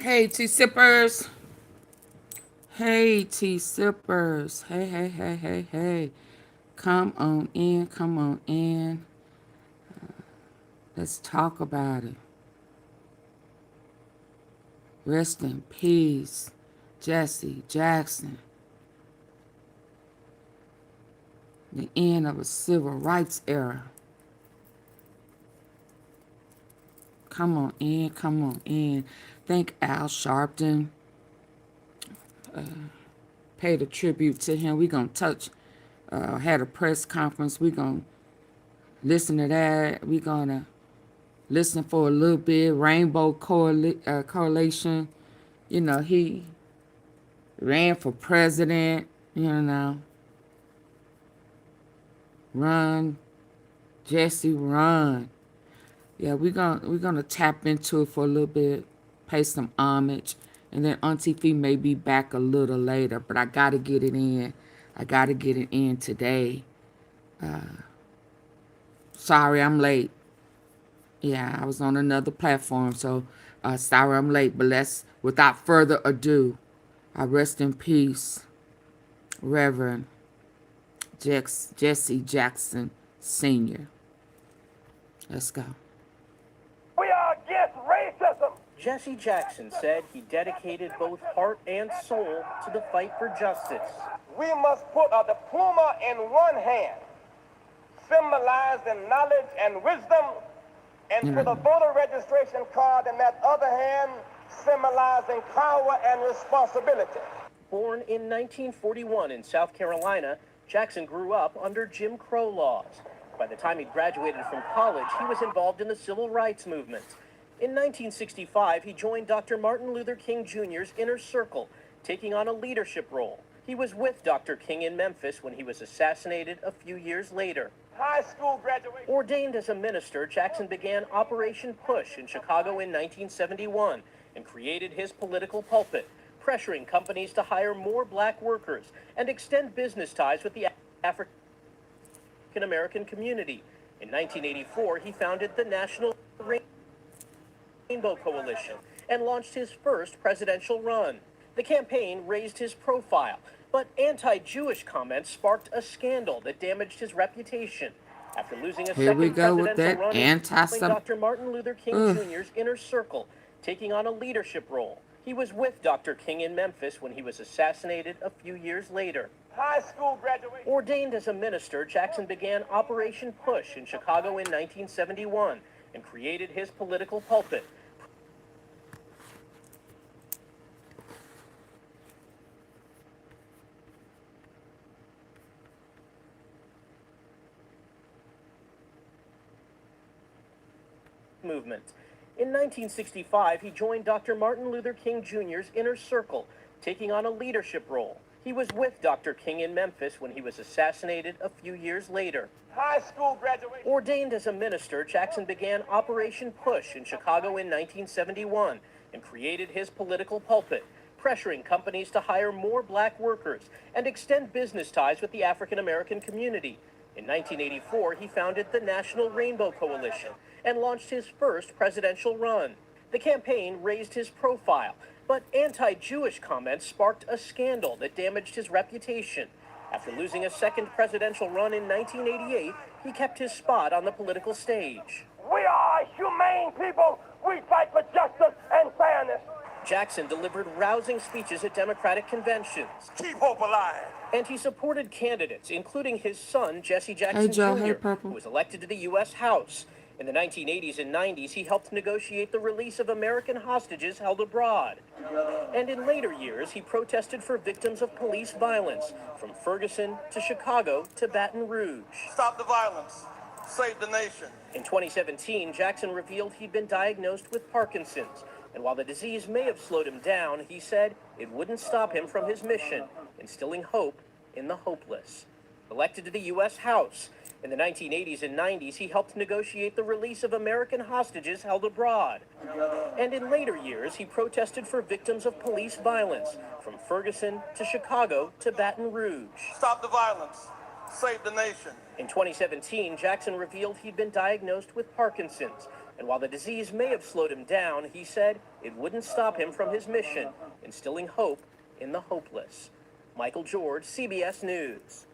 Hey, tea sippers. Hey, tea sippers. Hey, hey, hey, hey, hey. Come on in, come on in. Let's talk about it. Rest in peace, Jesse Jackson. The end of a civil rights era. Come on in, come on in. Thank Al Sharpton. Paid a tribute to him. We gonna had a press conference. We gonna listen to that. We gonna listen for a little bit. Rainbow Correlation. You know, he ran for president. You know, run, Jessie, run. Yeah, we're gonna tap into it for a little bit, pay some homage, and then Auntie Fee may be back a little later, but I gotta get it in. I gotta get it in today. Sorry, I'm late. Yeah, I was on another platform, so sorry I'm late. But without further ado, I rest in peace, Reverend Jesse Jackson Sr. Let's go. We are against racism. Jesse Jackson said he dedicated both heart and soul to the fight for justice. We must put a diploma in one hand, symbolizing knowledge and wisdom, and put a voter registration card in that other hand, symbolizing power and responsibility. Born in 1941 in South Carolina, Jackson grew up under Jim Crow laws. By the time he graduated from college, he was involved in the civil rights movement. In 1965, he joined Dr. Martin Luther King Jr.'s inner circle, taking on a leadership role. He was with Dr. King in Memphis when he was assassinated a few years later. High school graduation. Ordained as a minister, Jackson began Operation Push in Chicago in 1971 and created his political pulpit, pressuring companies to hire more black workers and extend business ties with the African American community. In 1984, he founded the National Rainbow Coalition and launched his first presidential run. The campaign raised his profile, but anti-Jewish comments sparked a scandal that damaged his reputation. After losing a Here we second go with presidential that run, Dr. Martin Luther King Jr.'s inner circle, taking on a leadership role. He was with Dr. King in Memphis when he was assassinated a few years later. High school graduation. Ordained as a minister, Jackson began Operation Push in Chicago in 1971 and created his political pulpit. Movement. In 1965, he joined Dr. Martin Luther King Jr.'s inner circle, taking on a leadership role. He was with Dr. King in Memphis when he was assassinated a few years later. High school graduation. Ordained as a minister, Jackson began Operation Push in Chicago in 1971 and created his political pulpit, pressuring companies to hire more black workers and extend business ties with the African American community. In 1984, he founded the National Rainbow Coalition and launched his first presidential run. The campaign raised his profile, but anti-Jewish comments sparked a scandal that damaged his reputation. After losing a second presidential run in 1988, he kept his spot on the political stage. We are a humane people. We fight for justice and fairness. Jackson delivered rousing speeches at Democratic conventions. Keep hope alive. And he supported candidates, including his son, Jesse Jackson Hey, Joe. Jr., Hey, Purple. who was elected to the U.S. House. In the 1980s and 90s, he helped negotiate the release of American hostages held abroad. And in later years, he protested for victims of police violence, from Ferguson to Chicago to Baton Rouge. Stop the violence. Save the nation. In 2017, Jackson revealed he'd been diagnosed with Parkinson's. And while the disease may have slowed him down, he said it wouldn't stop him from his mission, instilling hope in the hopeless. Elected to the U.S. House. In the 1980s and 90s, he helped negotiate the release of American hostages held abroad. And in later years, he protested for victims of police violence, from Ferguson to Chicago to Baton Rouge. Stop the violence. save the nation. In 2017, Jackson revealed he'd been diagnosed with Parkinson's. And while the disease may have slowed him down, he said it wouldn't stop him from his mission, instilling hope in the hopeless. Michael George, CBS News.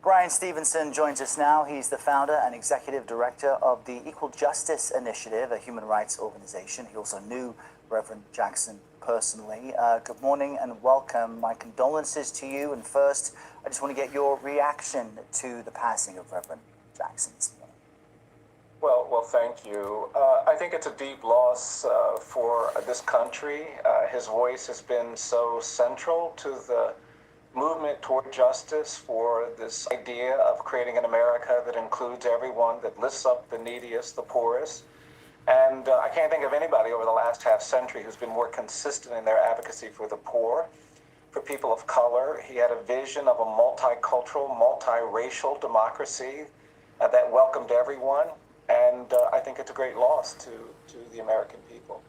Brian Stevenson joins us now. He's the founder and executive director of the Equal Justice Initiative, a human rights organization. He also knew Reverend Jackson personally. Good morning and welcome. My condolences to you. And first, I just want to get your reaction to the passing of Reverend Jackson this morning. Well, thank you. I think it's a deep loss for this country. His voice has been so central to the movement toward justice, for this idea of creating an America that includes everyone, that lifts up the neediest, the poorest. And I can't think of anybody over the last half century who's been more consistent in their advocacy for the poor, for people of color. He had a vision of a multicultural, multiracial democracy that welcomed everyone. And I think it's a great loss to the American people.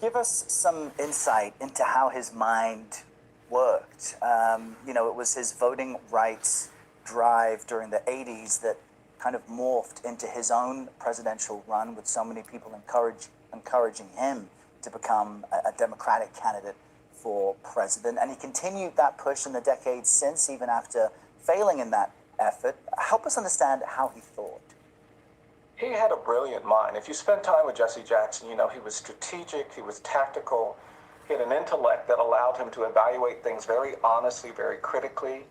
Give us some insight into how his mind worked. It was his voting rights drive during the 80s that kind of morphed into his own presidential run, with so many people encouraging him to become a Democratic candidate for president. And he continued that push in the decades since, even after failing in that effort. Help us understand how he thought. He had a brilliant mind. If you spend time with Jesse Jackson, you know he was strategic, he was tactical. He had an intellect that allowed him to evaluate things very honestly, very critically.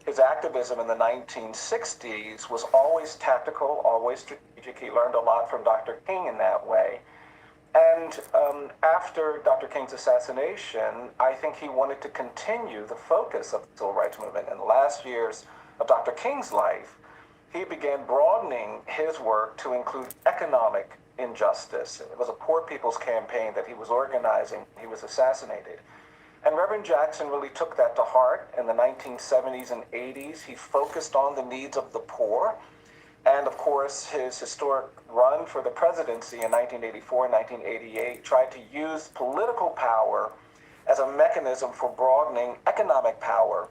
His activism in the 1960s was always tactical, always strategic. He learned a lot from Dr. King in that way. And after Dr. King's assassination, I think he wanted to continue the focus of the civil rights movement. In the last years of Dr. King's life, he began broadening his work to include economic injustice. It was a poor people's campaign that he was organizing. He was assassinated. And Reverend Jackson really took that to heart. In the 1970s and 80s, he focused on the needs of the poor. And of course, his historic run for the presidency in 1984 and 1988 tried to use political power as a mechanism for broadening economic power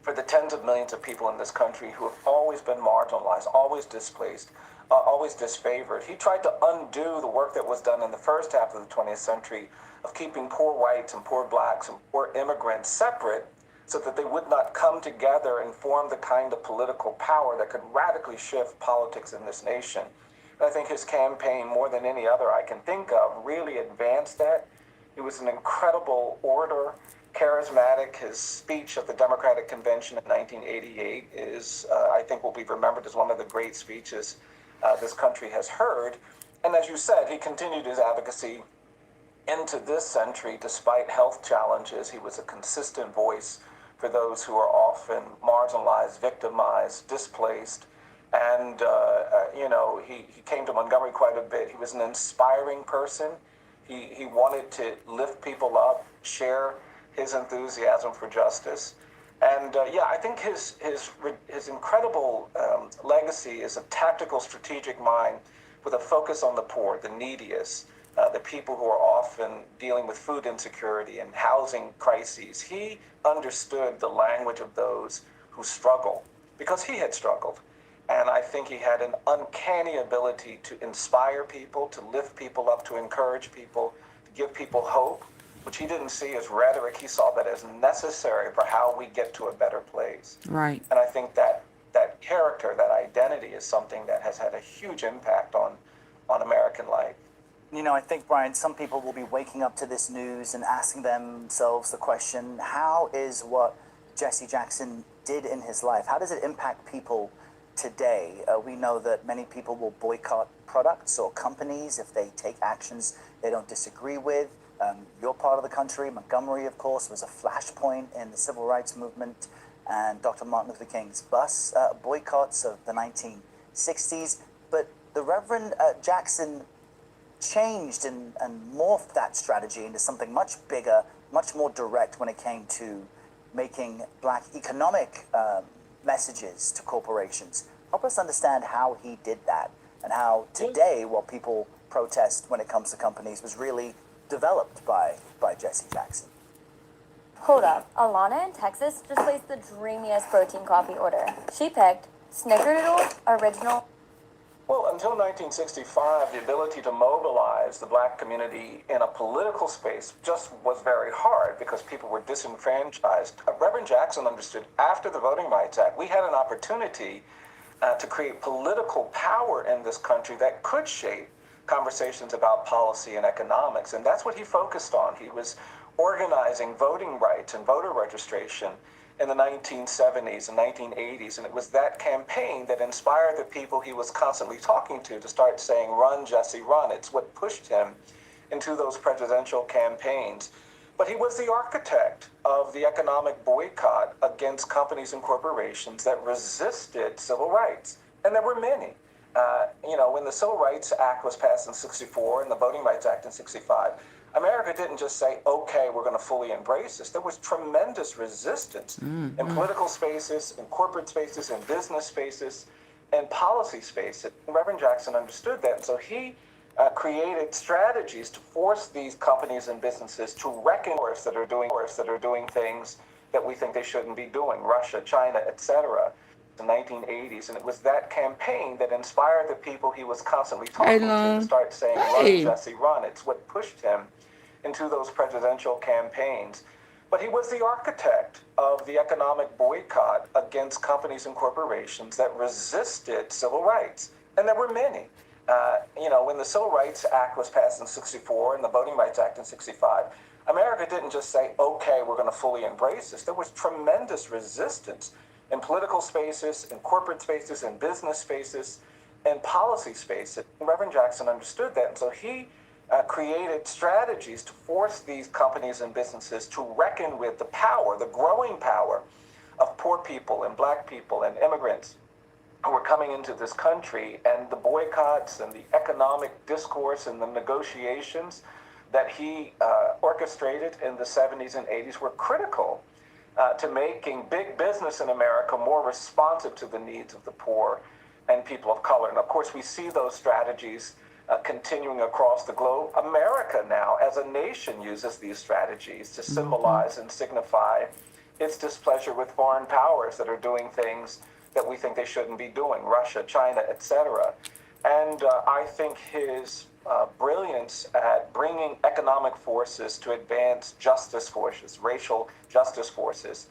for the tens of millions of people in this country who have always been marginalized, always displaced, always disfavored. He tried to undo the work that was done in the first half of the 20th century of keeping poor whites and poor blacks and poor immigrants separate so that they would not come together and form the kind of political power that could radically shift politics in this nation. And I think his campaign, more than any other I can think of, really advanced that. He was an incredible orator, charismatic. His speech at the Democratic Convention in 1988 is, I think, will be remembered as one of the great speeches this country has heard. And as you said, he continued his advocacy into this century despite health challenges. He was a consistent voice for those who are often marginalized, victimized, displaced. And, he came to Montgomery quite a bit. He was an inspiring person. He wanted to lift people up, share his enthusiasm for justice. And I think his incredible legacy is a tactical, strategic mind with a focus on the poor, the neediest, the people who are often dealing with food insecurity and housing crises. He understood the language of those who struggle because he had struggled. And I think he had an uncanny ability to inspire people, to lift people up, to encourage people, to give people hope, which he didn't see as rhetoric. He saw that as necessary for how we get to a better place. Right. And I think that character, that identity is something that has had a huge impact on American life. I think, Brian, some people will be waking up to this news and asking themselves the question, how is what Jesse Jackson did in his life, how does it impact people today? We know that many people will boycott products or companies if they take actions they don't disagree with. Your part of the country, Montgomery, of course, was a flashpoint in the civil rights movement, and Dr. Martin Luther King's bus boycotts of the 1960s. But the Reverend Jackson changed and morphed that strategy into something much bigger, much more direct when it came to making black economic messages to corporations. Help us understand how he did that, and how today what people protest when it comes to companies was really developed by Jesse Jackson. Hold up. Alana in Texas just placed the dreamiest protein coffee order. She picked Snickerdoodle Original. Well, until 1965, the ability to mobilize the black community in a political space just was very hard because people were disenfranchised. Reverend Jackson understood after the Voting Rights Act, we had an opportunity to create political power in this country that could shape conversations about policy and economics. And that's what he focused on. He was organizing voting rights and voter registration in the 1970s and 1980s. And it was that campaign that inspired the people he was constantly talking to start saying, run, Jesse, run. It's what pushed him into those presidential campaigns. But he was the architect of the economic boycott against companies and corporations that resisted civil rights. And there were many. When the Civil Rights Act was passed in 64 and the Voting Rights Act in 65, America didn't just say, okay, we're going to fully embrace this. There was tremendous resistance in political spaces, in corporate spaces, in business spaces, and policy spaces. Reverend Jackson understood that, and so he created strategies to force these companies and businesses to reckon with that are doing things that we think they shouldn't be doing, Russia, China, etc. The 1980s, and it was that campaign that inspired the people he was constantly talking to start saying, run, Jesse, run. It's what pushed him into those presidential campaigns. But he was the architect of the economic boycott against companies and corporations that resisted civil rights. And there were many. When the Civil Rights Act was passed in 64 and the Voting Rights Act in 65, America didn't just say, okay, we're going to fully embrace this. There was tremendous resistance in political spaces, in corporate spaces, in business spaces, and policy spaces. Reverend Jackson understood that, and so he created strategies to force these companies and businesses to reckon with the power, the growing power of poor people and black people and immigrants who were coming into this country. And the boycotts and the economic discourse and the negotiations that he orchestrated in the 70s and 80s were critical to making big business in America more responsive to the needs of the poor and people of color. And of course, we see those strategies continuing across the globe. America now, as a nation, uses these strategies to symbolize and signify its displeasure with foreign powers that are doing things that we think they shouldn't be doing, Russia, China, etc. And I think his brilliance at bringing economic forces to advance justice forces, racial justice forces,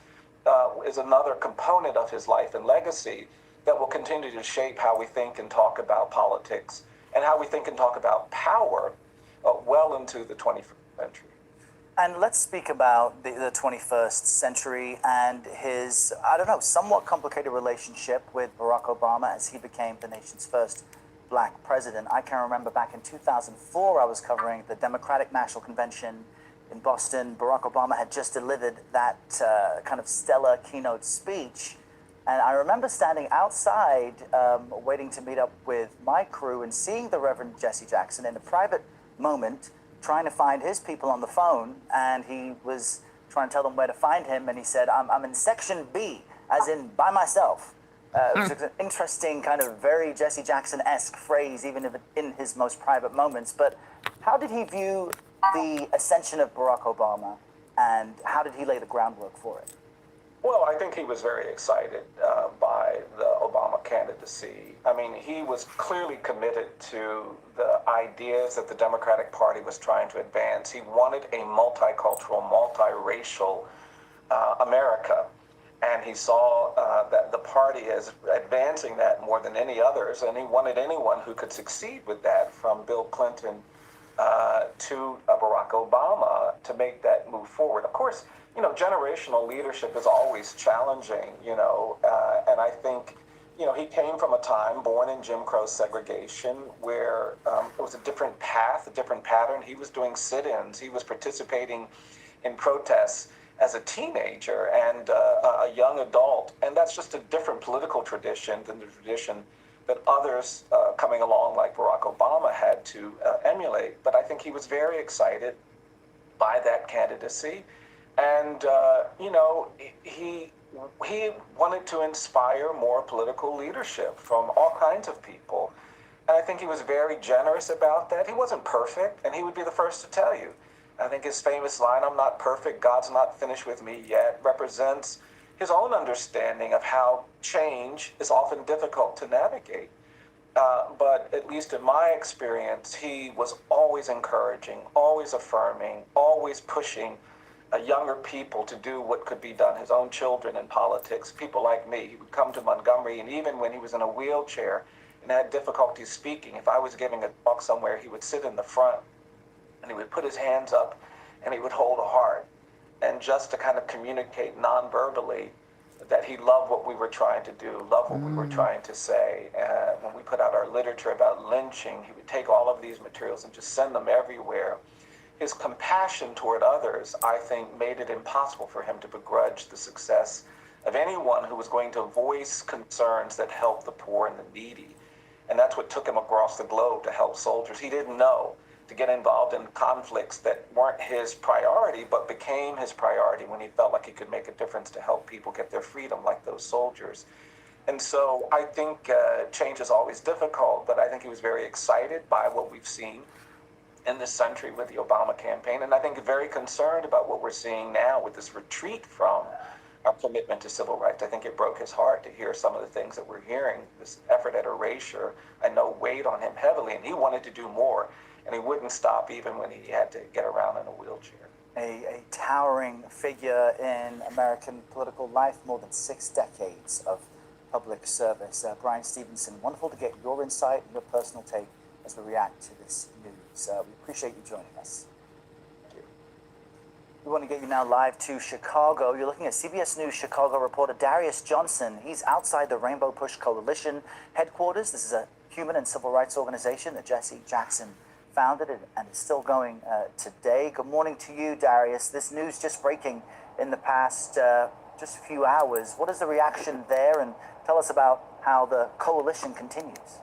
is another component of his life and legacy that will continue to shape how we think and talk about politics and how we think and talk about power well into the 21st century. And let's speak about the 21st century and his, somewhat complicated relationship with Barack Obama as he became the nation's first black president. I can remember back in 2004, I was covering the Democratic National Convention in Boston. Barack Obama had just delivered that kind of stellar keynote speech. And I remember standing outside, waiting to meet up with my crew and seeing the Reverend Jesse Jackson in a private moment, trying to find his people on the phone. And he was trying to tell them where to find him. And he said, I'm in section B, as in by myself. It was an interesting kind of very Jesse Jackson-esque phrase, even if in his most private moments. But how did he view the ascension of Barack Obama, and how did he lay the groundwork for it? Well, I think he was very excited by the Obama candidacy. I mean, he was clearly committed to the ideas that the Democratic Party was trying to advance. He wanted a multicultural, multiracial America. And he saw that the party is advancing that more than any others, and he wanted anyone who could succeed with that, from Bill Clinton to Barack Obama, to make that move forward. Of course, generational leadership is always challenging, and I think, he came from a time born in Jim Crow segregation where it was a different path, a different pattern. He was doing sit-ins. He was participating in protests as a teenager and a young adult. And that's just a different political tradition than the tradition that others coming along like Barack Obama had to emulate. But I think he was very excited by that candidacy. And, he wanted to inspire more political leadership from all kinds of people. And I think he was very generous about that. He wasn't perfect, and he would be the first to tell you. I think his famous line, "I'm not perfect, God's not finished with me yet," represents his own understanding of how change is often difficult to navigate. But at least in my experience, he was always encouraging, always affirming, always pushing younger people to do what could be done, his own children in politics, people like me. He would come to Montgomery, and even when he was in a wheelchair and had difficulty speaking, if I was giving a talk somewhere, he would sit in the front and he would put his hands up and he would hold a heart. And just to kind of communicate non-verbally that he loved what we were trying to do, loved what we were trying to say. When we put out our literature about lynching, he would take all of these materials and just send them everywhere. His compassion toward others, I think, made it impossible for him to begrudge the success of anyone who was going to voice concerns that helped the poor and the needy. And that's what took him across the globe to help soldiers. He didn't know to get involved in conflicts that weren't his priority, but became his priority when he felt like he could make a difference to help people get their freedom, like those soldiers. And so I think change is always difficult, but I think he was very excited by what we've seen in this century with the Obama campaign. And I think very concerned about what we're seeing now with this retreat from our commitment to civil rights. I think it broke his heart to hear some of the things that we're hearing. This effort at erasure, I know, weighed on him heavily, and he wanted to do more. And he wouldn't stop even when he had to get around in a wheelchair. A towering figure in American political life, more than 6 decades of public service. Brian Stevenson, wonderful to get your insight and your personal take as we react to this news. We appreciate you joining us. Thank you. We want to get you now live to Chicago. You're looking at CBS News Chicago reporter Darius Johnson. He's outside the Rainbow Push Coalition headquarters. This is a human and civil rights organization that Jesse Jackson founded and is still going today. Good morning to you, Darius. This news just breaking in the past just a few hours. What is the reaction there? And tell us about how the coalition continues.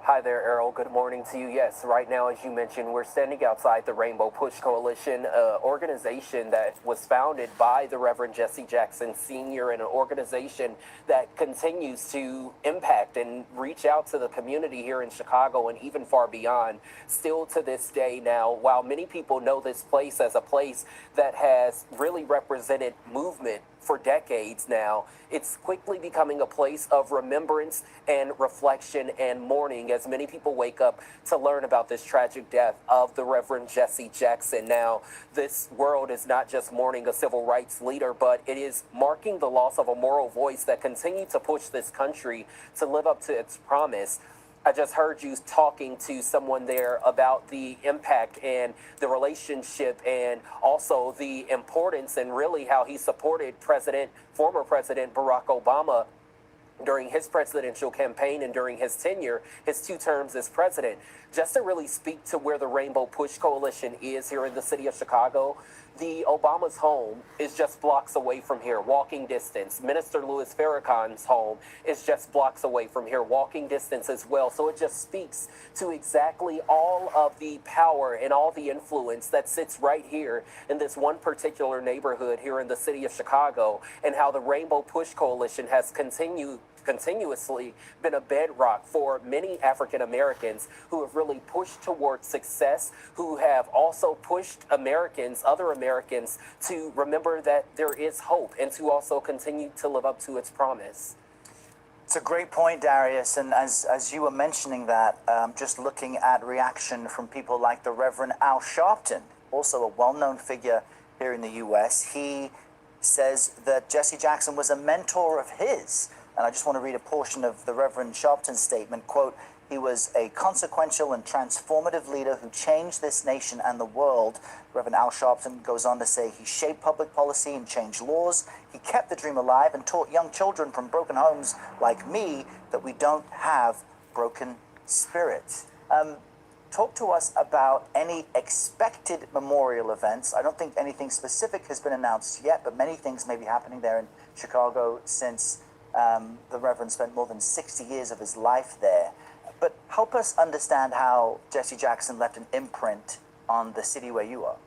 Hi there, Errol. Good morning to you. Yes, right now, as you mentioned, we're standing outside the Rainbow Push Coalition, an organization that was founded by the Reverend Jesse Jackson Sr., and an organization that continues to impact and reach out to the community here in Chicago and even far beyond. Still to this day now, while many people know this place as a place that has really represented movement for decades now, it's quickly becoming a place of remembrance and reflection and mourning as many people wake up to learn about this tragic death of the Reverend Jesse Jackson. Now, this world is not just mourning a civil rights leader, but it is marking the loss of a moral voice that continued to push this country to live up to its promise. I just heard you talking to someone there about the impact and the relationship and also the importance and really how he supported former President Barack Obama during his presidential campaign and during his tenure, his 2 terms as president. Just to really speak to where the Rainbow Push Coalition is here in the city of Chicago, the Obama's home is just blocks away from here, walking distance. Minister Louis Farrakhan's home is just blocks away from here, walking distance as well. So it just speaks to exactly all of the power and all the influence that sits right here in this one particular neighborhood here in the city of Chicago, and how the Rainbow Push Coalition has continuously been a bedrock for many African Americans who have really pushed towards success, who have also pushed other Americans to remember that there is hope and to also continue to live up to its promise. It's a great point, Darius, and as you were mentioning that, just looking at reaction from people like the Reverend Al Sharpton, also a well-known figure here in the U.S., he says that Jesse Jackson was a mentor of his. And I just want to read a portion of the Reverend Sharpton's statement. Quote, "He was a consequential and transformative leader who changed this nation and the world." Reverend Al Sharpton goes on to say he shaped public policy and changed laws. He kept the dream alive and taught young children from broken homes like me that we don't have broken spirits. Talk to us about any expected memorial events. I don't think anything specific has been announced yet, but many things may be happening there in Chicago since the Reverend spent more than 60 years of his life there. But help us understand how Jesse Jackson left an imprint on the city where you are.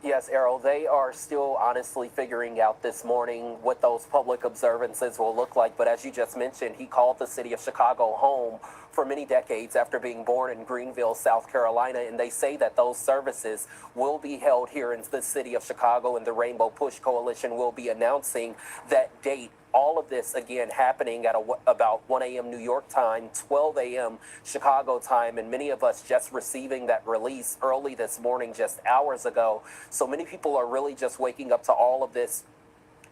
Yes, Errol, they are still honestly figuring out this morning what those public observances will look like. But as you just mentioned, he called the city of Chicago home for many decades after being born in Greenville, South Carolina. And they say that those services will be held here in the city of Chicago, and the Rainbow Push Coalition will be announcing that date. All of this, again, happening at about 1 a.m. New York time, 12 a.m. Chicago time, and many of us just receiving that release early this morning, just hours ago. So many people are really just waking up to all of this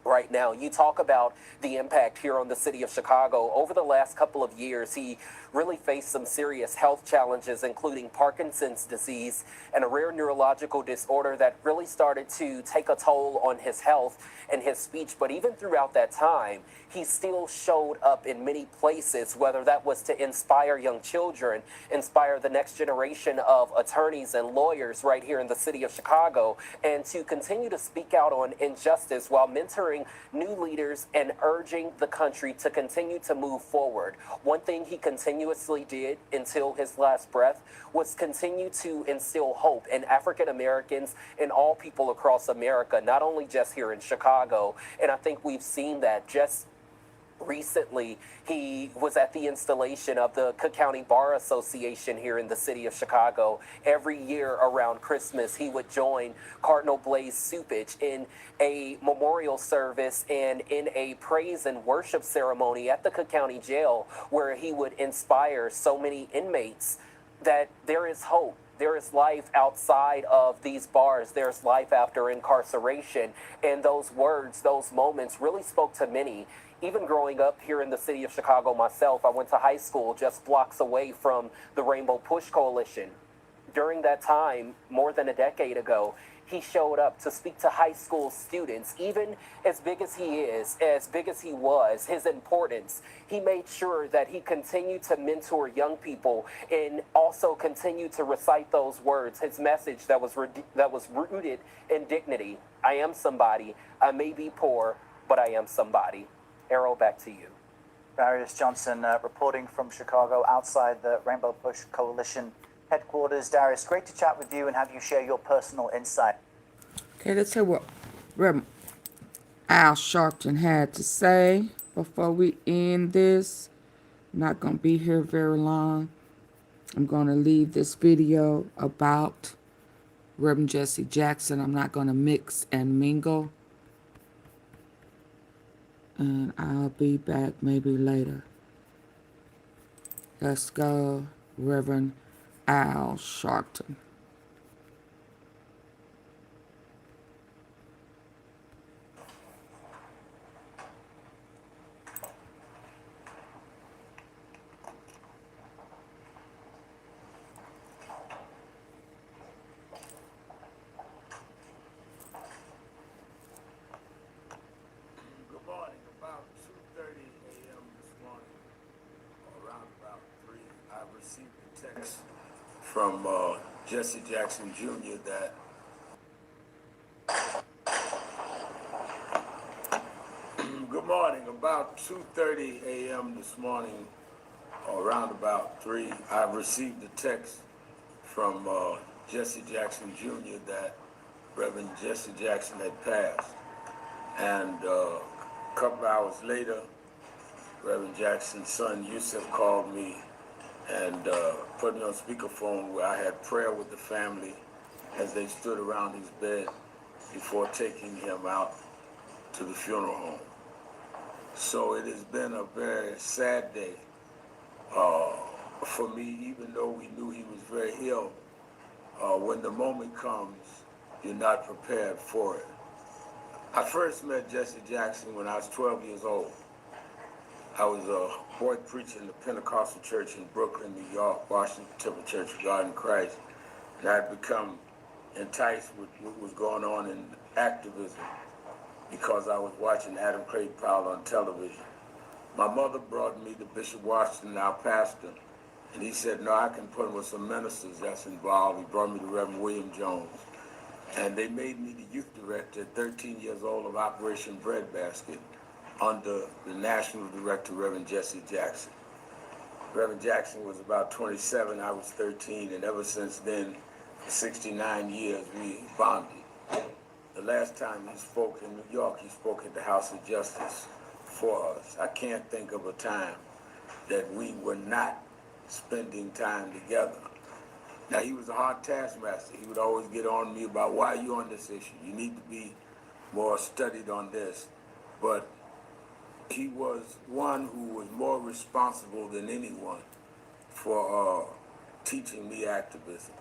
right now. You talk about the impact here on the city of Chicago. Over the last couple of years, he really faced some serious health challenges, including Parkinson's disease and a rare neurological disorder that really started to take a toll on his health and his speech. But even throughout that time, he still showed up in many places, whether that was to inspire young children, inspire the next generation of attorneys and lawyers right here in the city of Chicago, and to continue to speak out on injustice while mentoring new leaders and urging the country to continue to move forward. One thing he continuously did until his last breath was continue to instill hope in African Americans and all people across America, not only just here in Chicago. And I think we've seen that just recently. He was at the installation of the Cook County Bar Association here in the city of Chicago. Every year around Christmas, he would join Cardinal Blaise Supich in a memorial service and in a praise and worship ceremony at the Cook County Jail, where he would inspire so many inmates that there is hope. There is life outside of these bars. There's life after incarceration. And those words, those moments really spoke to many. Even growing up here in the city of Chicago myself, I went to high school just blocks away from the Rainbow Push Coalition. During that time, more than a decade ago, he showed up to speak to high school students. Even as big as he is, as big as he was, his importance, he made sure that he continued to mentor young people and also continued to recite those words, his message that was rooted in dignity. I am somebody. I may be poor, but I am somebody. Errol, back to you. Darius Johnson reporting from Chicago outside the Rainbow Push Coalition headquarters. Darius, great to chat with you and have you share your personal insight. Okay, let's hear what Reverend Al Sharpton had to say before we end this. I'm not going to be here very long. I'm going to leave this video about Reverend Jesse Jackson. I'm not going to mix and mingle. And I'll be back maybe later. Let's go, Reverend Al Sharpton. From Jesse Jackson Jr. that good morning, about 2:30 a.m. this morning, or around about 3, I received a text from Jesse Jackson Jr. that Reverend Jesse Jackson had passed. And a couple hours later, Reverend Jackson's son Yusuf called me and put me on speakerphone, where I had prayer with the family as they stood around his bed before taking him out to the funeral home. So it has been a very sad day for me, even though we knew he was very ill. When the moment comes, you're not prepared for it. I first met Jesse Jackson when I was 12 years old. I was a boy preacher in the Pentecostal church in Brooklyn, New York, Washington Temple Church of God in Christ. And I had become enticed with what was going on in activism because I was watching Adam Clayton Powell on television. My mother brought me to Bishop Washington, our pastor, and he said, no, I can put him with some ministers that's involved. He brought me to Reverend William Jones. And they made me the youth director at 13 years old of Operation Breadbasket, under the national director, Reverend Jesse Jackson. Reverend Jackson was about 27, I was 13, and ever since then, for 69 years, we bonded. The last time he spoke in New York, he spoke at the House of Justice for us. I can't think of a time that we were not spending time together. Now, he was a hard taskmaster. He would always get on me about, why are you on this issue? You need to be more studied on this. But he was one who was more responsible than anyone for teaching me activism.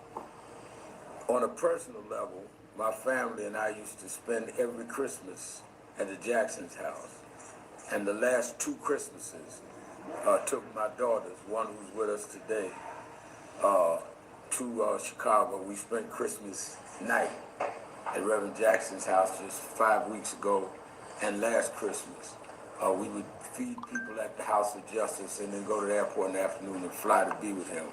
On a personal level, my family and I used to spend every Christmas at the Jackson's house. And the last 2 Christmases took my daughters, one who's with us today, to Chicago. We spent Christmas night at Reverend Jackson's house just 5 weeks ago, and last Christmas. We would feed people at the House of Justice and then go to the airport in the afternoon and fly to be with him.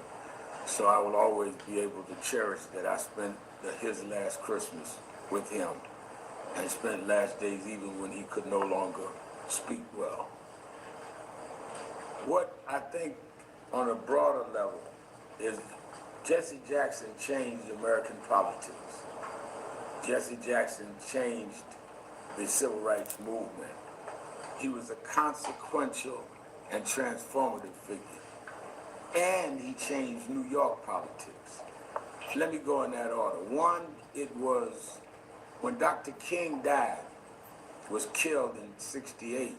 So I will always be able to cherish that I spent his last Christmas with him and spent last days even when he could no longer speak well. What I think on a broader level is Jesse Jackson changed American politics. Jesse Jackson changed the civil rights movement. He was a consequential and transformative figure. And he changed New York politics. Let me go in that order. One, it was when Dr. King died, was killed in '68.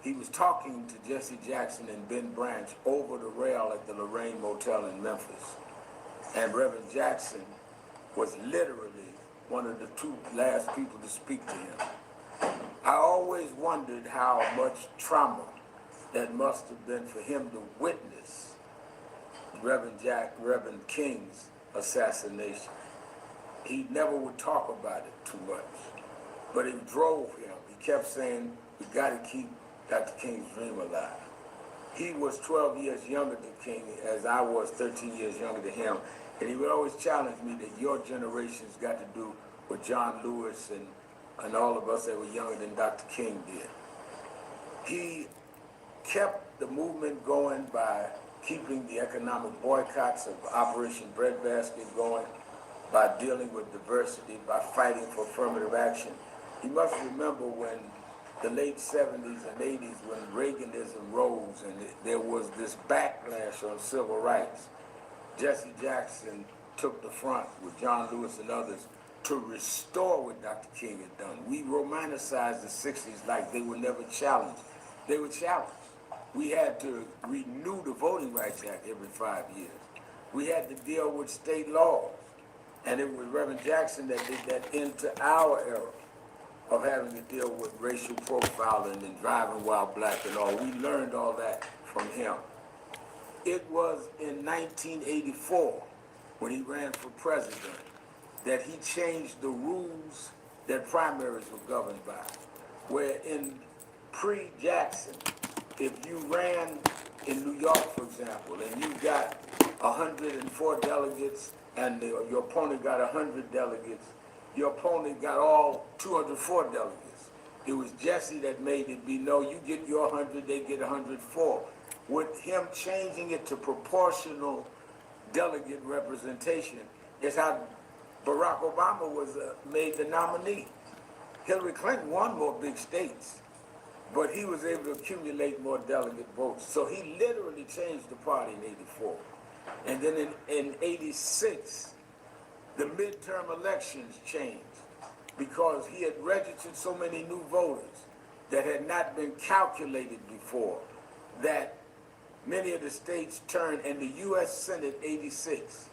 He was talking to Jesse Jackson and Ben Branch over the rail at the Lorraine Motel in Memphis. And Reverend Jackson was literally one of the 2 last people to speak to him. I always wondered how much trauma that must have been for him to witness Reverend King's assassination. He never would talk about it too much, but it drove him. He kept saying, we got to keep Dr. King's dream alive. He was 12 years younger than King, as I was 13 years younger than him, and he would always challenge me that your generation's got to do what John Lewis and all of us that were younger than Dr. King did. He kept the movement going by keeping the economic boycotts of Operation Breadbasket going, by dealing with diversity, by fighting for affirmative action. You must remember when the late 70s and 80s, when Reaganism rose and there was this backlash on civil rights, Jesse Jackson took the front with John Lewis and others to restore what Dr. King had done. We romanticized the 60s like they were never challenged. They were challenged. We had to renew the Voting Rights Act every 5 years. We had to deal with state laws. And it was Reverend Jackson that did that into our era of having to deal with racial profiling and driving while black and all. We learned all that from him. It was in 1984, when he ran for president, that he changed the rules that primaries were governed by. Where in pre-Jackson, if you ran in New York, for example, and you got 104 delegates, and your opponent got 100 delegates, your opponent got all 204 delegates. It was Jesse that made it be, no, you get your 100, they get 104. With him changing it to proportional delegate representation is how Barack Obama was made the nominee. Hillary Clinton won more big states, but he was able to accumulate more delegate votes. So he literally changed the party in '84. And then in '86, the midterm elections changed because he had registered so many new voters that had not been calculated before, that many of the states turned, and the U.S. Senate '86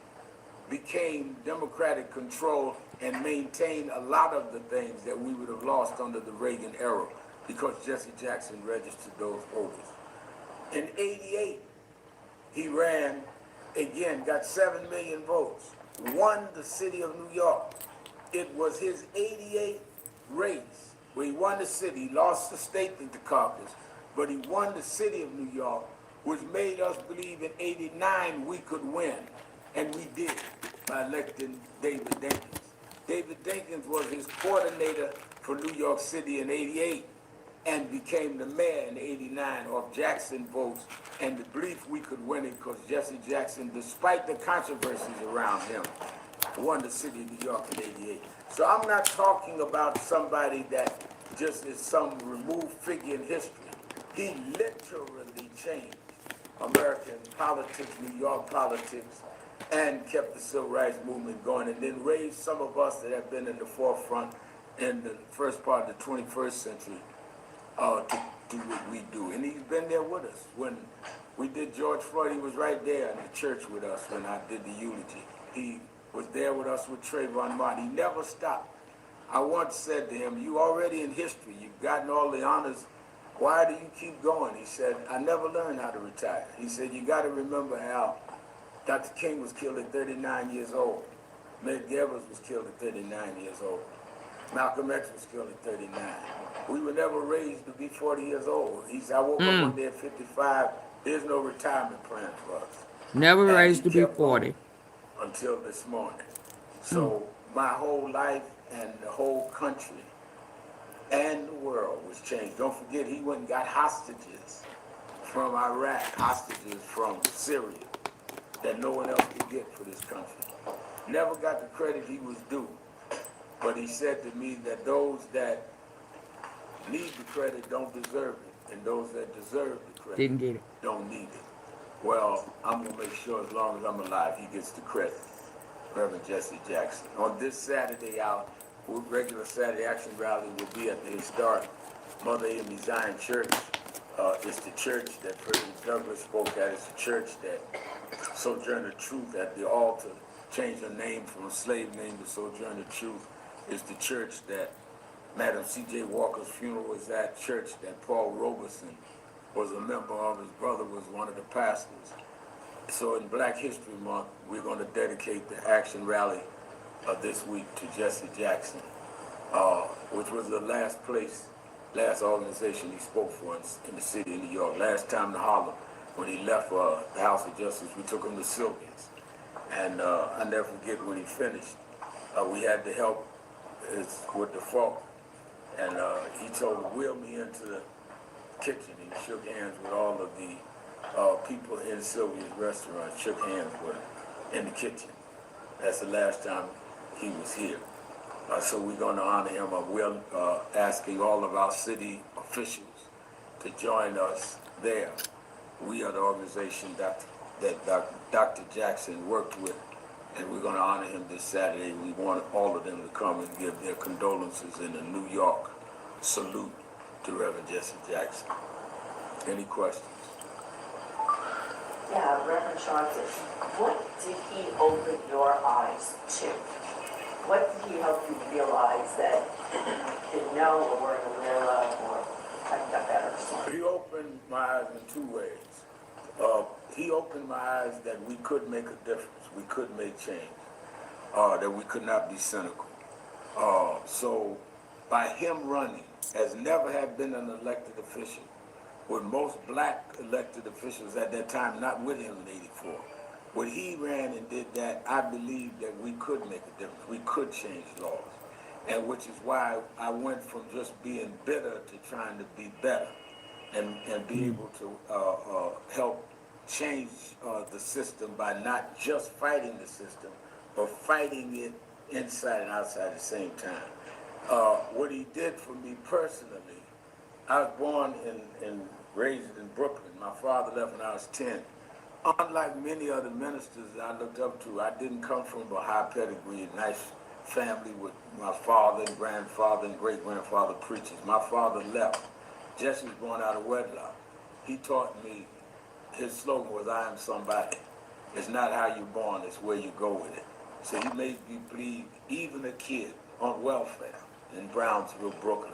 became Democratic control and maintained a lot of the things that we would have lost under the Reagan era because Jesse Jackson registered those voters. In '88, he ran again, got 7 million votes, won the city of New York. It was his '88 race where he won the city, lost the state in the caucus, but he won the city of New York, which made us believe in '89 we could win. And we did by electing David Dinkins. David Dinkins was his coordinator for New York City in '88 and became the mayor in '89 off Jackson votes and the belief we could win it because Jesse Jackson, despite the controversies around him, won the city of New York in '88. So I'm not talking about somebody that just is some removed figure in history. He literally changed American politics, New York politics, and kept the civil rights movement going, and then raised some of us that have been in the forefront in the first part of the 21st century to do what we do. And he's been there with us. When we did George Floyd, he was right there in the church with us when I did the eulogy. He was there with us with Trayvon Martin. He never stopped. I once said to him, you already in history, you've gotten all the honors, why do you keep going? He said, I never learned how to retire. He said, you got to remember how Dr. King was killed at 39 years old. Medgar Evers was killed at 39 years old. Malcolm X was killed at 39. We were never raised to be 40 years old. He said, I woke up one day at 55, there's no retirement plan for us. Never And raised he to be kept 40. going until this morning. So my whole life and the whole country and the world was changed. Don't forget, he went and got hostages from Iraq, hostages from Syria that no one else could get for this country. Never got the credit he was due. But he said to me that those that need the credit don't deserve it, and those that deserve the credit Didn't get it. don't need it. Well, I'm gonna make sure as long as I'm alive, he gets the credit. Reverend Jesse Jackson. On this Saturday, our regular Saturday action rally will be at the historic Mother Amy Zion Church. It's the church that President Douglas spoke at. It's the church that Sojourner Truth at the altar changed her name from a slave name to Sojourner Truth. It's the church that Madam C.J. Walker's funeral was at, church that Paul Robeson was a member of. His brother was one of the pastors. So in Black History Month, we're going to dedicate the action rally this week to Jesse Jackson, which was the last organization he spoke for in the city of New York. Last time in Harlem, when he left the House of Justice, we took him to Sylvia's. And I never forget when he finished. We had to help with the folk. And he told me, wheel me into the kitchen. He shook hands with all of the people in Sylvia's restaurant, shook hands with him in the kitchen. That's the last time he was here. So we're going to honor him. We're asking all of our city officials to join us there. We are the organization that Dr. Jackson worked with, and we're going to honor him this Saturday. We want all of them to come and give their condolences in a New York salute to Reverend Jesse Jackson. Any questions? Yeah, Reverend Sharpton, what did he open your eyes to? What did he help you realize that you didn't know or weren't aware of or hadn't got better? He opened my eyes in two ways. He opened my eyes that we could make a difference, we could make change, that we could not be cynical. So by him running, as never had been an elected official, with most black elected officials at that time not with him in '84. When he ran and did that, I believed that we could make a difference. We could change laws. And which is why I went from just being bitter to trying to be better and be able to help change the system by not just fighting the system, but fighting it inside and outside at the same time. What he did for me personally, I was born and raised in Brooklyn. My father left when I was 10. Unlike many other ministers that I looked up to, I didn't come from a high pedigree, nice family with my father and grandfather and great-grandfather preachers. My father left. Jesse was born out of wedlock. He taught me, his slogan was, I am somebody. It's not how you're born, it's where you go with it. So he made me believe even a kid on welfare in Brownsville, Brooklyn,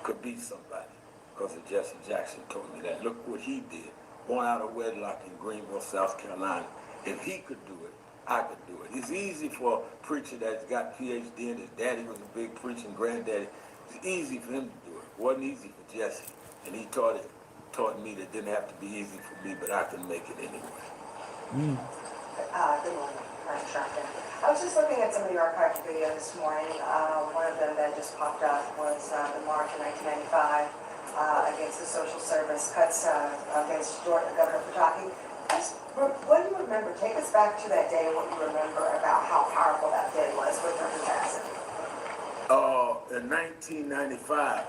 could be somebody because of Jesse Jackson told me that. Look what he did. Born out of wedlock in Greenville, South Carolina. If he could do it, I could do it. It's easy for a preacher that's got PhD and his daddy was a big preacher and granddaddy. It's easy for him to do it. It wasn't easy for Jesse. And he taught me that it didn't have to be easy for me, but I can make it anyway. Good morning, Reverend Sharpton. I was just looking at some of the archived video this morning. One of them that just popped up was the march in 1995 against the social service cuts against Governor Pataki. What do you remember? Take us back to that day and what you remember about how powerful that day was with Reverend Jackson. In 1995,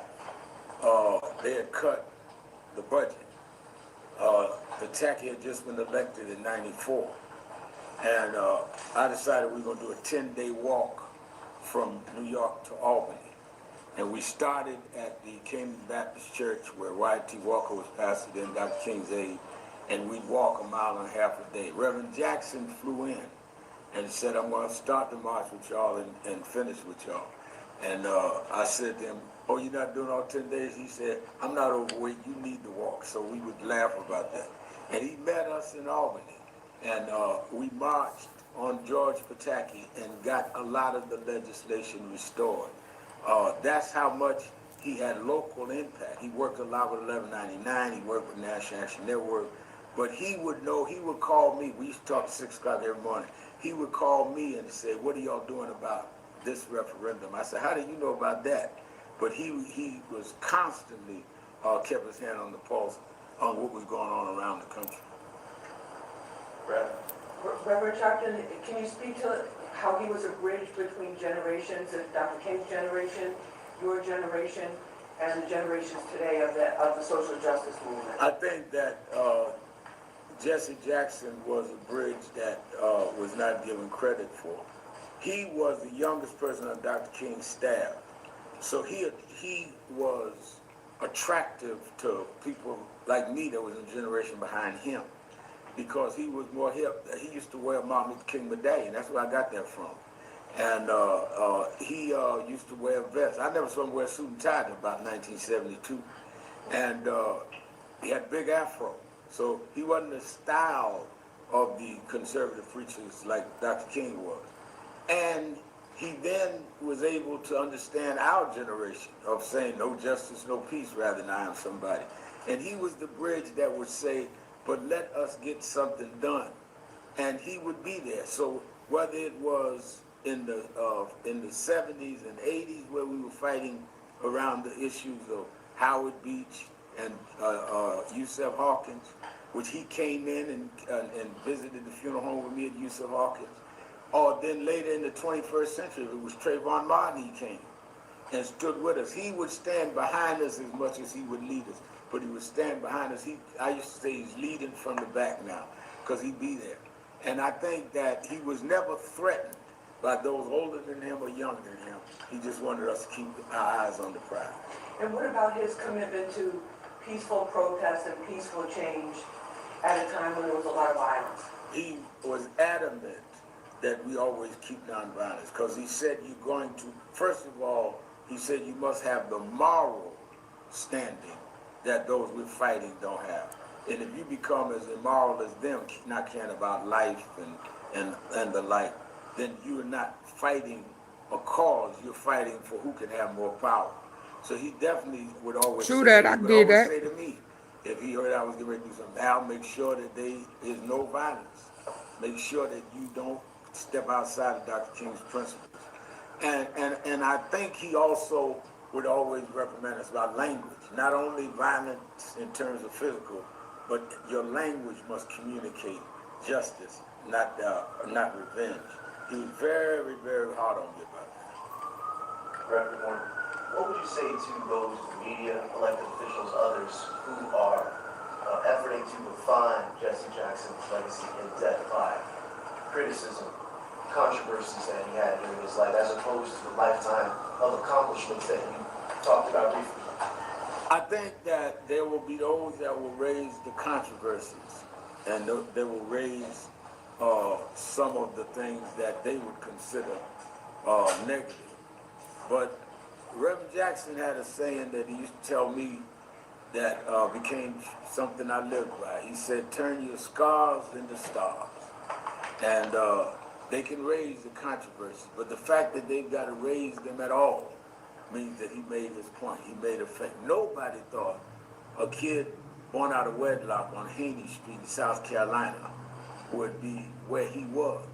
they had cut the budget. Pataki had just been elected in 94. And I decided we were going to do a 10-day walk from New York to Albany. And we started at the Kingdom Baptist Church where Wyatt T. Walker was pastor, then Dr. King's aide, and we'd walk 1.5 miles a day. Reverend Jackson flew in and said, I'm going to start the march with y'all and finish with y'all. And I said to him, oh, you're not doing all 10 days? He said, I'm not overweight, you need to walk. So we would laugh about that. And he met us in Albany. And we marched on George Pataki and got a lot of the legislation restored. That's how much he had local impact. He worked a lot with 1199, he worked with National Action Network, but he would know, he would call me, we used to talk at 6 o'clock every morning, he would call me and say, what are y'all doing about this referendum? I said, how do you know about that? But he was constantly kept his hand on the pulse on what was going on around the country. Reverend Sharpton, can you speak to how he was a bridge between generations, Dr. King's generation, your generation, and the generations today of the social justice movement? I think that Jesse Jackson was a bridge that was not given credit for. He was the youngest person on Dr. King's staff, so he was attractive to people like me that was a generation behind him, because he was more hip. He used to wear Martin Luther King medallion. That's where I got that from. And he used to wear a vest. I never saw him wear a suit and tie until about 1972. And he had a big afro. So he wasn't the style of the conservative preachers like Dr. King was. And he then was able to understand our generation of saying no justice, no peace, rather than I am somebody. And he was the bridge that would say, but let us get something done. And he would be there. So whether it was in the 70s and 80s where we were fighting around the issues of Howard Beach and Yusef Hawkins, which he came in and visited the funeral home with me at Yusef Hawkins, or then later in the 21st century, it was Trayvon Martin, he came and stood with us. He would stand behind us as much as he would lead us, but he would stand behind us. I used to say he's leading from the back now, because he'd be there. And I think that he was never threatened by those older than him or younger than him. He just wanted us to keep our eyes on the prize. And what about his commitment to peaceful protest and peaceful change at a time when there was a lot of violence? He was adamant that we always keep nonviolence, because he said you're going to, first of all, he said you must have the moral standing that those we're fighting don't have. And if you become as immoral as them, not caring about life and the like, then you're not fighting a cause, you're fighting for who can have more power. So he definitely would always True that, I did that. say to me, if he heard I was getting ready to do something, Al, make sure that there is no violence. Make sure that you don't step outside of Dr. King's principles. And I think he also would always reprimand us about language. Not only violence in terms of physical, but your language must communicate justice, not revenge. He was very, very hard on me about that. Reverend Warren, what would you say to those media, elected officials, others who are efforting to refine Jesse Jackson's legacy in depth by criticism, controversies that he had during his life, as opposed to the lifetime of accomplishments that you talked about briefly? I think that there will be those that will raise the controversies, and they will raise some of the things that they would consider negative. But Reverend Jackson had a saying that he used to tell me that became something I lived by. He said, turn your scars into stars. And they can raise the controversy, but the fact that they've got to raise them at all means that he made his point. He made a fact. Nobody thought a kid born out of wedlock on Haney Street in South Carolina would be where he was.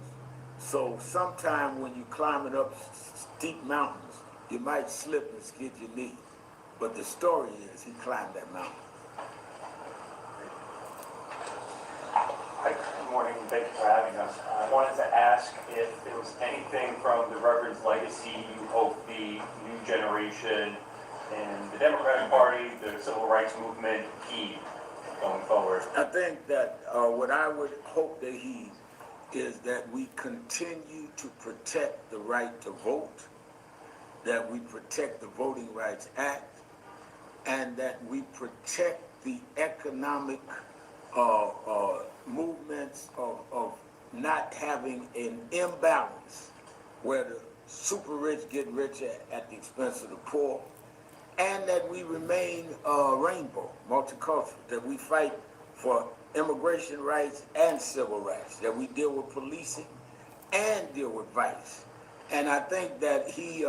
So sometime when you're climbing up steep mountains, you might slip and skid your knee. But the story is he climbed that mountain. Hi, good morning. Thank you for having us. I wanted to ask if there was anything from the Reverend's legacy you hope the new generation in the Democratic Party, the civil rights movement, heed going forward. I think that what I would hope that he is that we continue to protect the right to vote, that we protect the Voting Rights Act, and that we protect the economic movements of not having an imbalance where the super rich get richer at the expense of the poor, and that we remain rainbow, multicultural, that we fight for immigration rights and civil rights, that we deal with policing and deal with vice. And I think that he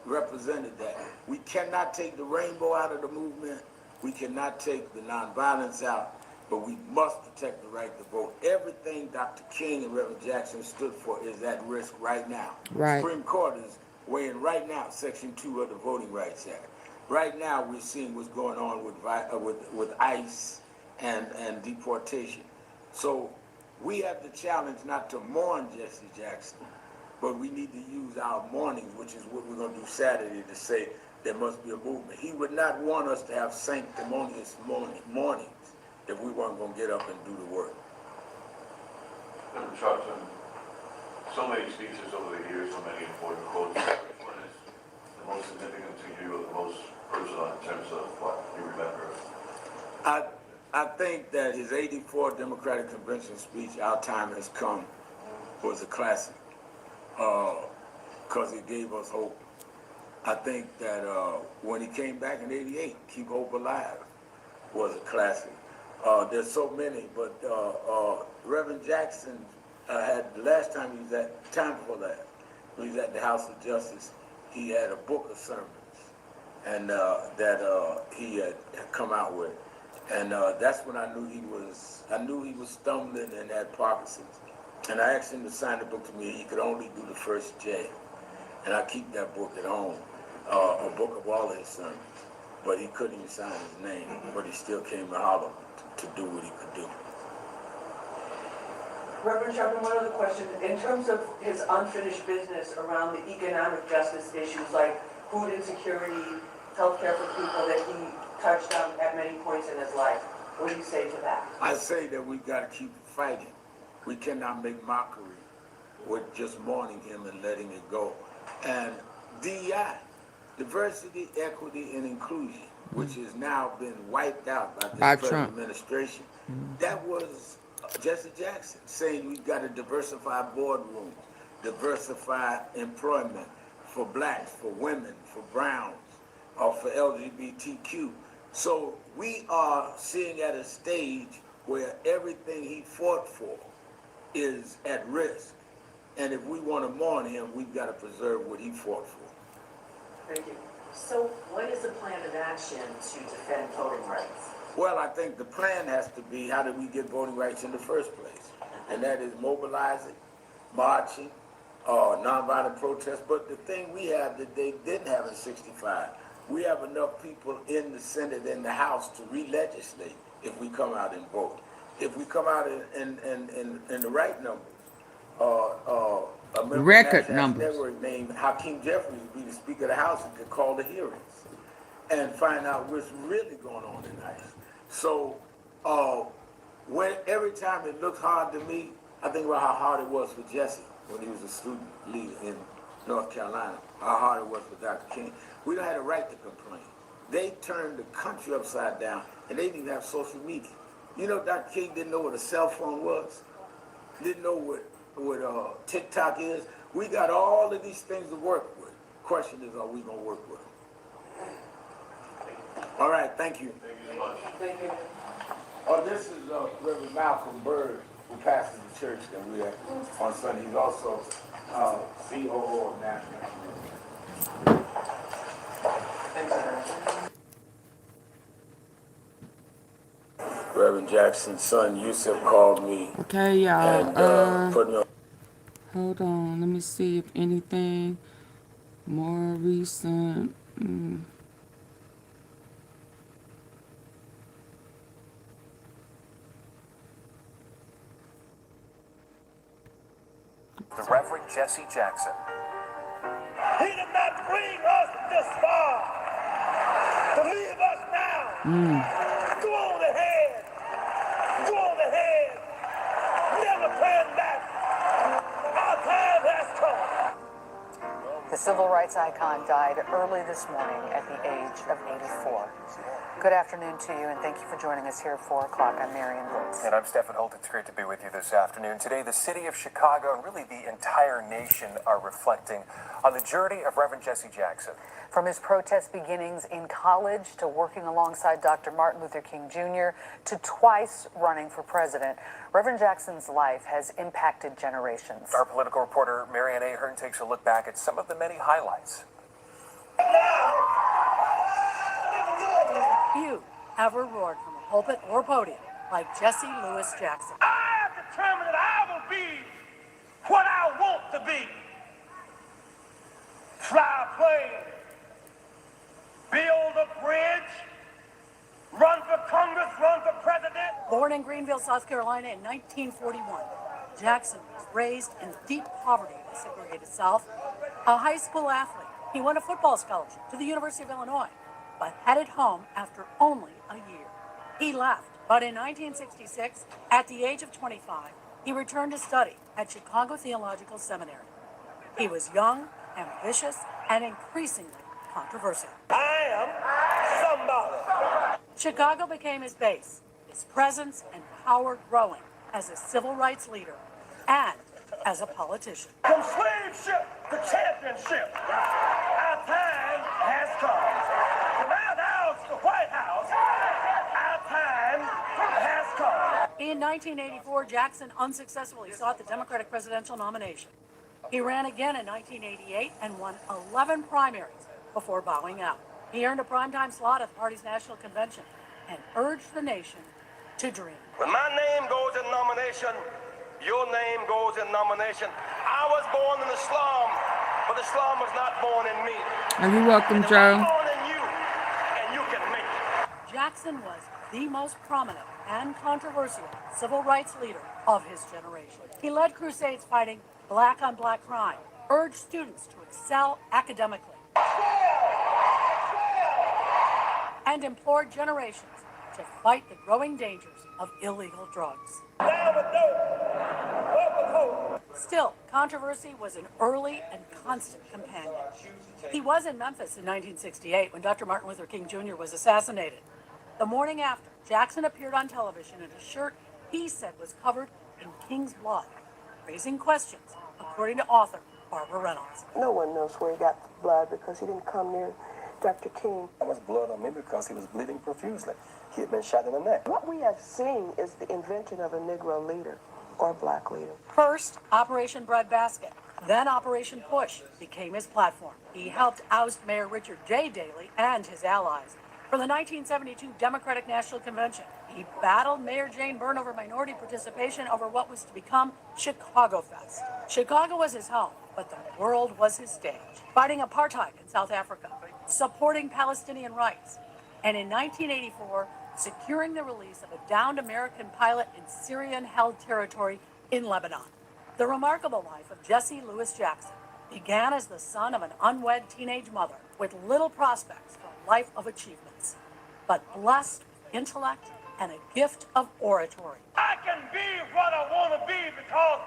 represented that. We cannot take the rainbow out of the movement. We cannot take the nonviolence out, but we must protect the right to vote. Everything Dr. King and Reverend Jackson stood for is at risk right now. Right. Supreme Court is weighing right now Section 2 of the Voting Rights Act. Right now, we're seeing what's going on with ICE and deportation. So we have the challenge not to mourn Jesse Jackson, but we need to use our mournings, which is what we're going to do Saturday, to say there must be a movement. He would not want us to have sanctimonious mournings if we weren't going to get up and do the work. Reverend Sharpton, so many speeches over the years, so many important quotes. Which one is the most significant to you, or the most personal in terms of what you remember? I think that his 84 Democratic Convention speech, "Our Time Has Come," was a classic because it gave us hope. I think that when he came back in '88, "Keep Hope Alive" was a classic. There's so many, but Reverend Jackson had, the last time he was at, time for that, when he was at the House of Justice, he had a book of sermons, and that he had come out with. And that's when I knew he was stumbling and had Parkinson's. And I asked him to sign the book to me. He could only do the first J. And I keep that book at home, a book of all his sermons. But he couldn't even sign his name, but he still came to Harlem to do what he could do. Reverend Sharpton, one other question. In terms of his unfinished business around the economic justice issues like food insecurity, healthcare for people that he touched on at many points in his life, what do you say to that? I say that we've got to keep fighting. We cannot make mockery with just mourning him and letting it go. And DEI, diversity, equity, and inclusion, which has now been wiped out by the present administration, that was Jesse Jackson saying we've got to diversify boardrooms, diversify employment for blacks, for women, for browns, or for LGBTQ. So we are seeing at a stage where everything he fought for is at risk. And if we want to mourn him, we've got to preserve what he fought for. Thank you. So what is the plan of action to defend voting rights? Well, I think the plan has to be, how did we get voting rights in the first place? And that is mobilizing, marching, nonviolent protest. But the thing we have that they didn't have in '65, we have enough people in the Senate and the House to re-legislate if we come out and vote. If we come out in the right numbers, a member Record of the numbers. Network named Hakeem Jeffries would be the Speaker of the House and could call the hearings and find out what's really going on in ICE. So every time it looks hard to me, I think about how hard it was for Jessie when he was a student leader in North Carolina, how hard it was for Dr. King. We don't have a right to complain. They turned the country upside down, and they didn't even have social media. You know, Dr. King didn't know what a cell phone was, didn't know what TikTok is. We got all of these things to work with. Question is, are we going to work with them? All right, thank you. Thank you so much. Thank you. Oh, this is Reverend Malcolm Bird, who pastors the church that we're at on Sunday. He's also COO of National. Reverend Jackson's son Yusuf called me Okay, y'all. and put me on. Hold on. Let me see if anything more recent. The Reverend Jessie Jackson. He did not bring us this far to leave us now. Go on ahead. Go on ahead. Never turn back. Our time has come. The civil rights icon died early this morning at the age of 84. Good afternoon to you, and thank you for joining us here at 4 o'clock. I'm Marion Woods. And I'm Stephen Holt. It's great to be with you this afternoon. Today, the city of Chicago and really the entire nation are reflecting on the journey of Reverend Jessie Jackson. From his protest beginnings in college to working alongside Dr. Martin Luther King Jr. to twice running for president, Reverend Jackson's life has impacted generations. Our political reporter, Marianne Ahern, takes a look back at some of the many highlights. Few ever roared from a pulpit or podium like Jessie Louis Jackson. I have determined that I will be what I want to be. Fly a plane, build a bridge, run for Congress, run for president. Born in Greenville, South Carolina in 1941, Jackson was raised in deep poverty in the segregated South. A high school athlete, he won a football scholarship to the University of Illinois, but headed home after only a year. He left, but in 1966, at the age of 25, he returned to study at Chicago Theological Seminary. He was young, ambitious, and increasingly controversial. I am somebody. Chicago became his base, his presence and power growing as a civil rights leader and as a politician. From slave ship to championship, our time has come. From our house to White House, our time has come. In 1984, Jackson unsuccessfully sought the Democratic presidential nomination. He ran again in 1988 and won 11 primaries before bowing out. He earned a primetime slot at the party's national convention and urged the nation to dream. When my name goes in nomination, your name goes in nomination. I was born in the slum, but the slum was not born in me. Are you welcome, Joe? Born in you, and you can make it. Jackson was the most prominent and controversial civil rights leader of his generation. He led crusades fighting black-on-black crime, urged students to excel academically, and implored generations to fight the growing dangers of illegal drugs. Still, controversy was an early and constant companion. He was in Memphis in 1968 when Dr. Martin Luther King Jr. was assassinated. The morning after, Jackson appeared on television in a shirt he said was covered in King's blood, raising questions, according to author Barbara Reynolds. No one knows where he got the blood because he didn't come near Dr. King. There was blood on me because he was bleeding profusely. He had been shot in the neck. What we have seen is the invention of a Negro leader or black leader. First, Operation Breadbasket, then Operation Push became his platform. He helped oust Mayor Richard J. Daley and his allies from the 1972 Democratic National Convention. He battled Mayor Jane Byrne over minority participation over what was to become Chicago Fest. Chicago was his home, but the world was his stage. Fighting apartheid in South Africa, supporting Palestinian rights, and in 1984, securing the release of a downed American pilot in Syrian-held territory in Lebanon. The remarkable life of Jessie Louis Jackson began as the son of an unwed teenage mother with little prospects for a life of achievements, but blessed with intellect and a gift of oratory. I can be what I want to be because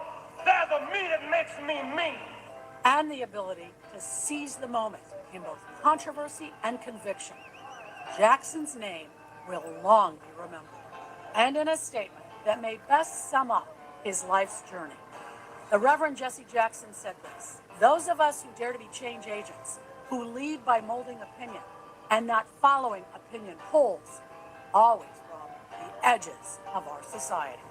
there's a me that makes me me. And the ability to seize the moment in both controversy and conviction. Jackson's name will long be remembered. And in a statement that may best sum up his life's journey, the Reverend Jessie Jackson said this: "Those of us who dare to be change agents, who lead by molding opinion and not following opinion polls, always rob the edges of our society."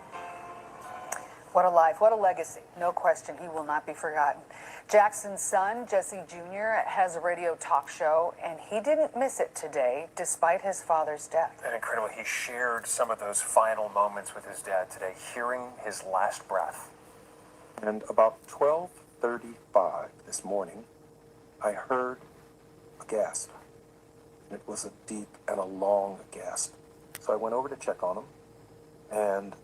What a life, what a legacy. No question, he will not be forgotten. Jackson's son, Jessie Jr., has a radio talk show, and he didn't miss it today, despite his father's death. And incredible, he shared some of those final moments with his dad today, hearing his last breath. And about 12:35 this morning, I heard a gasp. And it was a deep and a long gasp. So I went over to check on him, and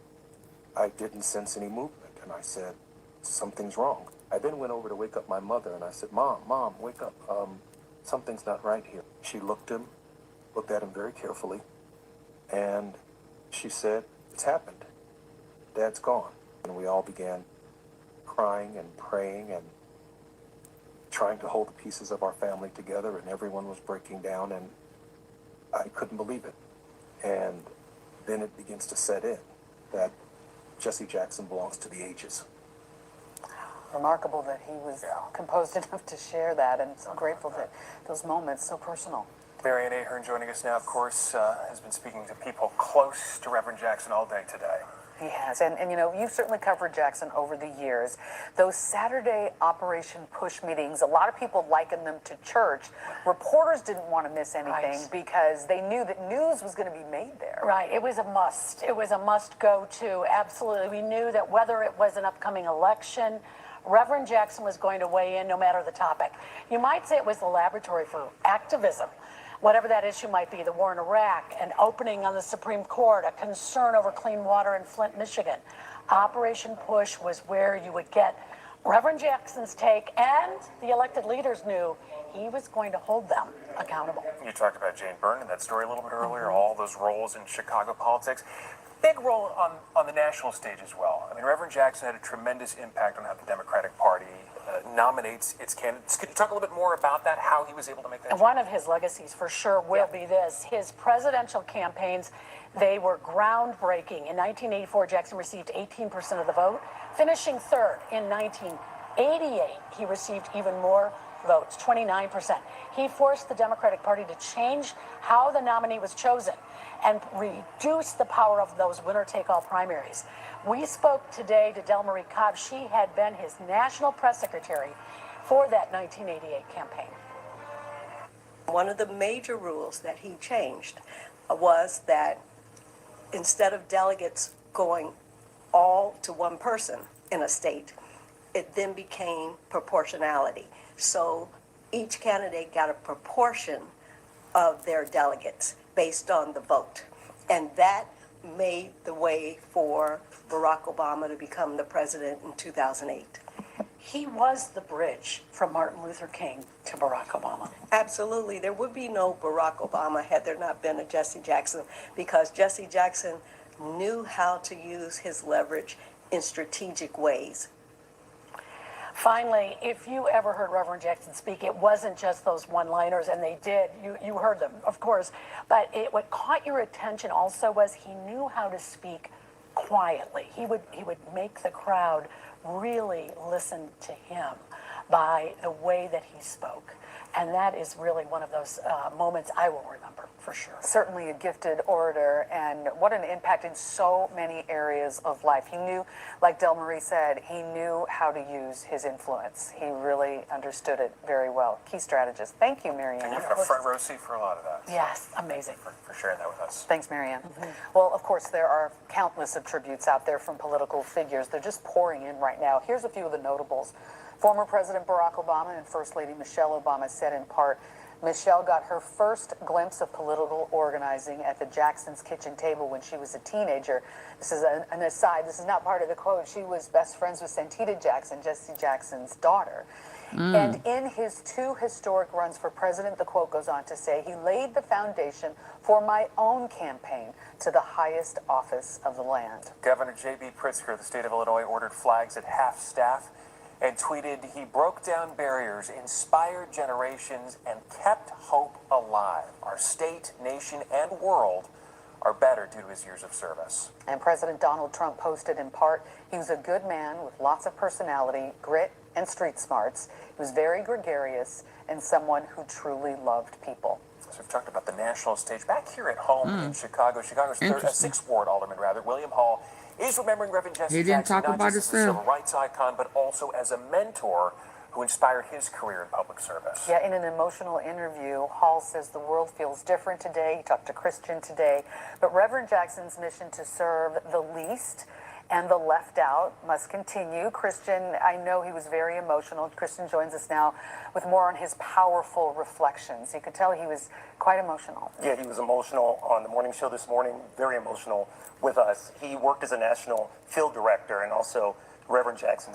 I didn't sense any movement. And I said, something's wrong. I then went over to wake up my mother, and I said, Mom, wake up. Something's not right here. She looked at him very carefully, and she said, it's happened. Dad's gone. And we all began crying and praying and trying to hold the pieces of our family together, and everyone was breaking down, and I couldn't believe it. And then it begins to set in that Jesse Jackson belongs to the ages. Remarkable that he was composed enough to share that, and so grateful that those moments, so personal. Marianne Ahern joining us now, of course, has been speaking to people close to Reverend Jackson all day today. He has, and you know, you've certainly covered Jackson over the years. Those Saturday Operation Push meetings, a lot of people likened them to church. Reporters didn't want to miss anything because they knew that news was going to be made there. Right, it was a must. It was a must go to, absolutely. We knew that whether it was an upcoming election, Reverend Jackson was going to weigh in no matter the topic. You might say it was the laboratory for activism. Whatever that issue might be, the war in Iraq, an opening on the Supreme Court, a concern over clean water in Flint, Michigan. Operation Push was where you would get Reverend Jackson's take, and the elected leaders knew he was going to hold them accountable. You talked about Jane Byrne in that story a little bit earlier, all those roles in Chicago politics. Big role on the national stage as well. I mean, Reverend Jackson had a tremendous impact on how the Democratic Party nominates its candidates. Could you talk a little bit more about that, how he was able to make that change? One of his legacies for sure will be this. His presidential campaigns, they were groundbreaking. In 1984, Jackson received 18% of the vote. Finishing third in 1988, he received even more votes, 29%. He forced the Democratic Party to change how the nominee was chosen and reduce the power of those winner-take-all primaries. We spoke today to Delmarie Cobb. She had been his national press secretary for that 1988 campaign. One of the major rules that he changed was that instead of delegates going all to one person in a state, it then became proportionality. So each candidate got a proportion of their delegates based on the vote. And that made the way for Barack Obama to become the president in 2008. He was the bridge from Martin Luther King to Barack Obama. Absolutely. There would be no Barack Obama had there not been a Jesse Jackson, because Jesse Jackson knew how to use his leverage in strategic ways. Finally, if you ever heard Reverend Jackson speak, it wasn't just those one-liners, and they did. You heard them, of course. But what caught your attention also was he knew how to speak quietly. He would make the crowd really listen to him by the way that he spoke. And that is really one of those moments I will remember, for sure. Certainly a gifted orator, and what an impact in so many areas of life. He knew, like Delmarie said, he knew how to use his influence. He really understood it very well. Key strategist. Thank you, Marianne. And you've got a front row seat for a lot of that. Yes, amazing. For sharing that with us. Thanks, Marianne. Well, of course, there are countless of tributes out there from political figures. They're just pouring in right now. Here's a few of the notables. Former President Barack Obama and First Lady Michelle Obama said in part, Michelle got her first glimpse of political organizing at the Jackson's kitchen table when she was a teenager. This is an aside. This is not part of the quote. She was best friends with Santita Jackson, Jesse Jackson's daughter. And in his 2 historic runs for president, the quote goes on to say, he laid the foundation for my own campaign to the highest office of the land. Governor J.B. Pritzker of the state of Illinois ordered flags at half staff and tweeted, he broke down barriers, inspired generations, and kept hope alive. Our state, nation, and world are better due to his years of service. And President Donald Trump posted in part, he was a good man with lots of personality, grit, and street smarts. He was very gregarious and someone who truly loved people. So we've talked about the national stage. Back here at home in Chicago, Chicago's 6th Ward Alderman, William Hall, is remembering Reverend Jesse Jackson not just as a civil rights icon, but also as a mentor who inspired his career in public service. Yeah, in an emotional interview, Hall says the world feels different today. He talked to Christian today. But Reverend Jackson's mission to serve the least and the left out must continue. Christian, I know he was very emotional. Christian joins us now with more on his powerful reflections. You could tell he was quite emotional. Yeah, he was emotional on the morning show this morning, very emotional with us. He worked as a national field director and also Reverend Jackson's